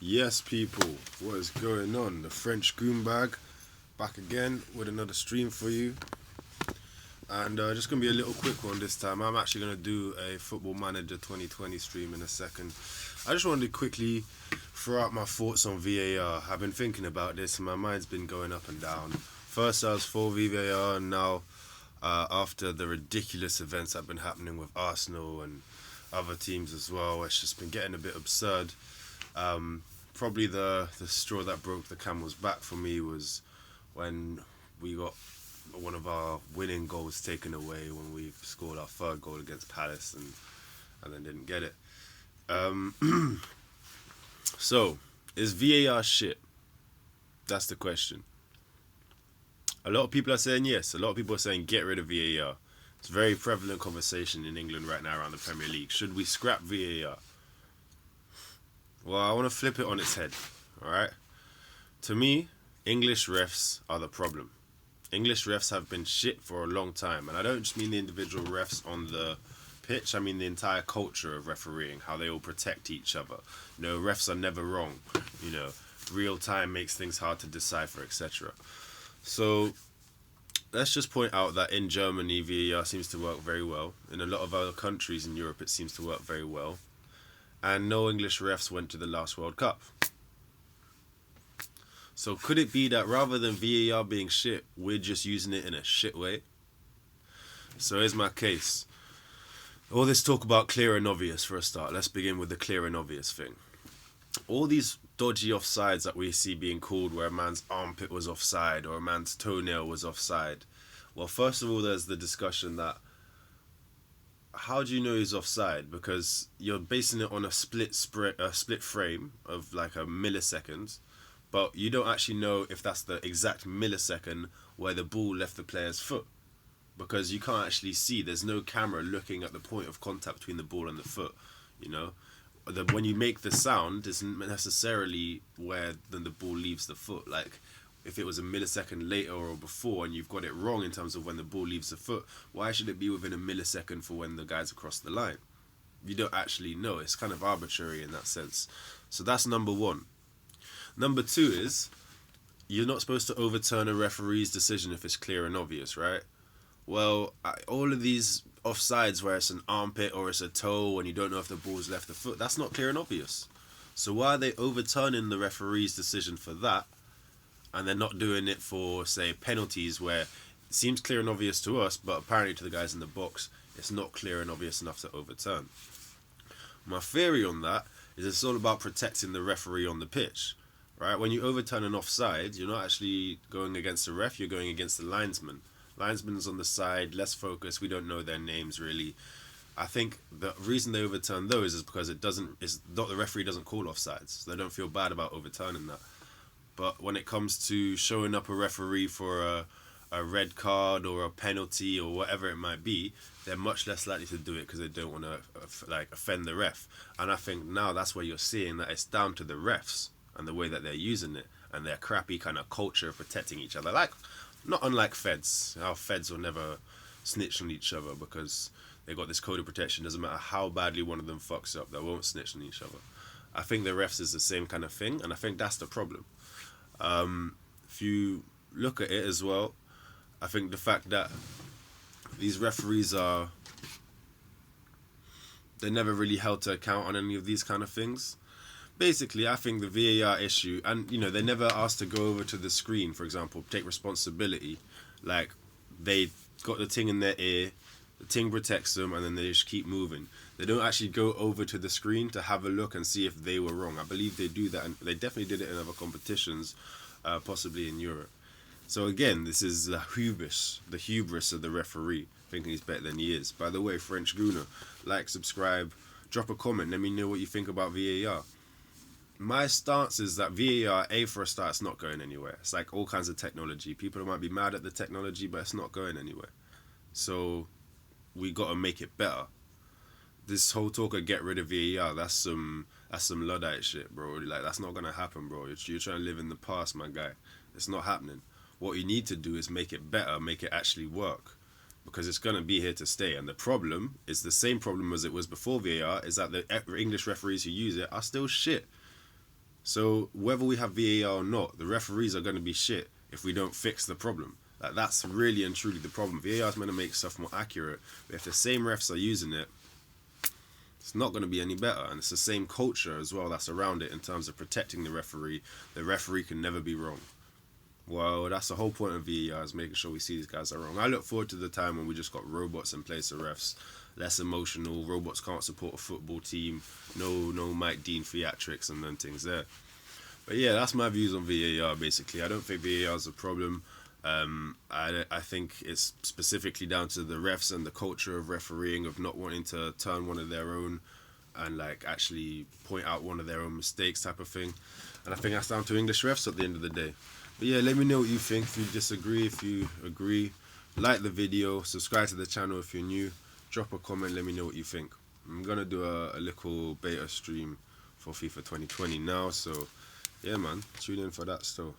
Yes, people, what is going on? The French Goombag back again with another stream for you. And just going to be a little quick one this time. I'm actually going to do a Football Manager 2020 stream in a second. I just wanted to quickly throw out my thoughts on VAR. I've been thinking about this and my mind's been going up and down. First I was for VAR, and now after the ridiculous events that have been happening with Arsenal and other teams as well, it's just been getting a bit absurd. Probably the straw that broke the camel's back for me was when we got one of our winning goals taken away when we scored our third goal against Palace and then didn't get it. So, is VAR shit? That's the question. A lot of people are saying yes. A lot of people are saying get rid of VAR. It's a very prevalent conversation in England right now around the Premier League. Should we scrap VAR? Well, I want to flip it on its head, alright? To me, English refs are the problem. English refs have been shit for a long time, and I don't just mean the individual refs on the pitch, I mean the entire culture of refereeing, how they all protect each other. You know, refs are never wrong, you know, real time makes things hard to decipher, etc. So, let's just point out that in Germany, VAR seems to work very well. In a lot of other countries in Europe, it seems to work very well. And no English refs went to the last World Cup. So could it be that rather than VAR being shit, we're just using it in a shit way? So here's my case. All this talk about clear and obvious for a start. Let's begin with the clear and obvious thing. All these dodgy offsides that we see being called where a man's armpit was offside or a man's toenail was offside. Well, first of all, there's the discussion that how do you know he's offside? Because you're basing it on a split frame of like a millisecond, but you don't actually know if that's the exact millisecond where the ball left the player's foot, because you can't actually see. There's no camera looking at the point of contact between the ball and the foot. You know, when you make the sound, isn't necessarily where then the ball leaves the foot. Like, if it was a millisecond later or before and you've got it wrong in terms of when the ball leaves the foot, why should it be within a millisecond for when the guys across the line? You don't actually know. It's kind of arbitrary in that sense. So that's number one. Number two is, you're not supposed to overturn a referee's decision if it's clear and obvious, right? Well, all of these offsides where it's an armpit or it's a toe and you don't know if the ball's left the foot, that's not clear and obvious. So why are they overturning the referee's decision for that, and they're not doing it for, say, penalties where it seems clear and obvious to us, but apparently to the guys in the box, it's not clear and obvious enough to overturn? My theory on that is it's all about protecting the referee on the pitch, right? When you overturn an offside, you're not actually going against the ref, you're going against the linesman. Linesman's on the side, less focused, we don't know their names really. I think the reason they overturn those is because the referee doesn't call offsides, so they don't feel bad about overturning that. But when it comes to showing up a referee for a red card or a penalty or whatever it might be, they're much less likely to do it because they don't want to offend the ref. And I think now that's where you're seeing that it's down to the refs and the way that they're using it and their crappy kind of culture of protecting each other. Like, not unlike feds. How feds will never snitch on each other because they got this code of protection. Doesn't matter how badly one of them fucks up, they won't snitch on each other. I think the refs is the same kind of thing, and I think that's the problem. If you look at it as well, I think the fact that these referees they're never really held to account on any of these kind of things. Basically, I think the VAR issue, and you know, they're never asked to go over to the screen, for example, take responsibility. Like, they got the thing in their ear, the thing protects them, and then they just keep moving. They don't actually go over to the screen to have a look and see if they were wrong. I believe they do that, and they definitely did it in other competitions, possibly in Europe. So again, this is the hubris of the referee, thinking he's better than he is. By the way, French Gooner, like, subscribe, drop a comment, let me know what you think about VAR. My stance is that VAR, for a start, it's not going anywhere. It's like all kinds of technology. People might be mad at the technology, but it's not going anywhere. So we got to make it better. This whole talk of get rid of VAR, that's some Luddite shit, bro. Like, that's not gonna happen, bro. You're trying to live in the past, my guy. It's not happening. What you need to do is make it better, make it actually work, because it's gonna be here to stay. And the problem is the same problem as it was before VAR, is that the English referees who use it are still shit. So whether we have VAR or not, the referees are going to be shit if we don't fix the problem. Like, that's really and truly the problem. VAR is meant to make stuff more accurate, but if the same refs are using it, it's not going to be any better. And it's the same culture as well that's around it in terms of protecting the referee. The referee can never be wrong. Well, that's the whole point of VAR, is making sure we see these guys are wrong. I look forward to the time when we just got robots in place of refs, less emotional. Robots can't support a football team. No Mike Dean theatrics and then things there. But yeah, that's my views on VAR. Basically, I don't think VAR is a problem. I think it's specifically down to the refs and the culture of refereeing, of not wanting to turn one of their own and like actually point out one of their own mistakes, type of thing. And I think that's down to English refs at the end of the day. But yeah, let me know what you think. If you disagree, if you agree, like the video, subscribe to the channel if you're new, drop a comment, let me know what you think. I'm gonna do a little beta stream for FIFA 2020 now, so yeah man, tune in for that still.